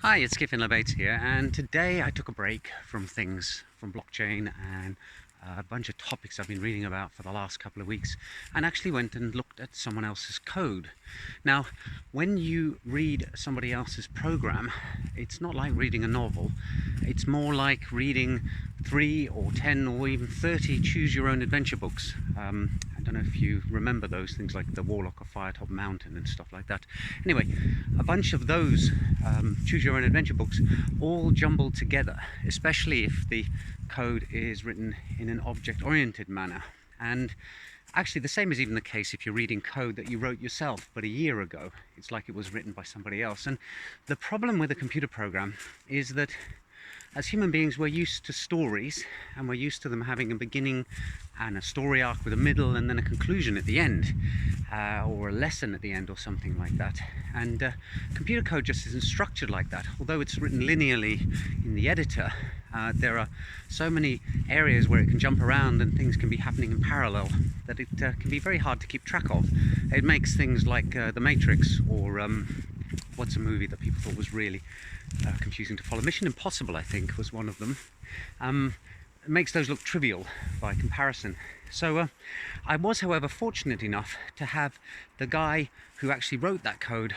Hi, it's Skiffin Lebates here, and today I took a break from things, from blockchain and a bunch of topics I've been reading about for the last couple of weeks, and actually went and looked at someone else's code. Now, when you read somebody else's program, it's not like reading a novel. It's more like reading 3 or 10 or even 30 choose-your-own-adventure books. I don't know if you remember those things like The Warlock of Firetop Mountain and stuff like that. Anyway, a bunch of those choose-your-own-adventure books all jumbled together, especially if the code is written in an object-oriented manner. And actually the same is even the case if you're reading code that you wrote yourself but a year ago. It's like it was written by somebody else. And the problem with a computer program is that as human beings, we're used to stories, and we're used to them having a beginning and a story arc with a middle and then a conclusion at the end, or a lesson at the end or something like that. And computer code just isn't structured like that. Although it's written linearly in the editor, there are so many areas where it can jump around and things can be happening in parallel that it can be very hard to keep track of. It makes things like The Matrix, or what's a movie that people thought was really confusing to follow? Mission Impossible, I think, was one of them. It makes those look trivial by comparison. So I was, however, fortunate enough to have the guy who actually wrote that code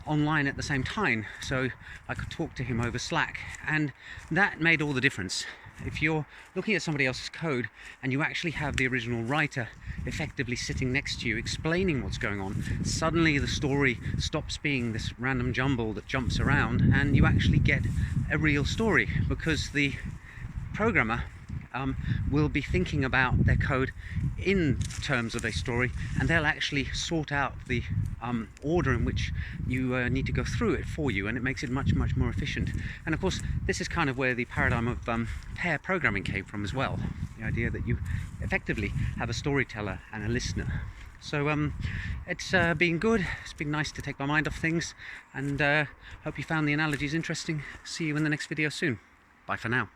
online at the same time, so I could talk to him over Slack, and that made all the difference. If you're looking at somebody else's code and you actually have the original writer effectively sitting next to you explaining what's going on, suddenly the story stops being this random jumble that jumps around and you actually get a real story, because the programmer will be thinking about their code in terms of a story, and they'll actually sort out the order in which you need to go through it for you, and it makes it much more efficient. And of course, this is kind of where the paradigm of pair programming came from as well, the idea that you effectively have a storyteller and a listener. So it's been good. It's been nice to take my mind off things, and hope you found the analogies interesting. See you in the next video soon. Bye for now.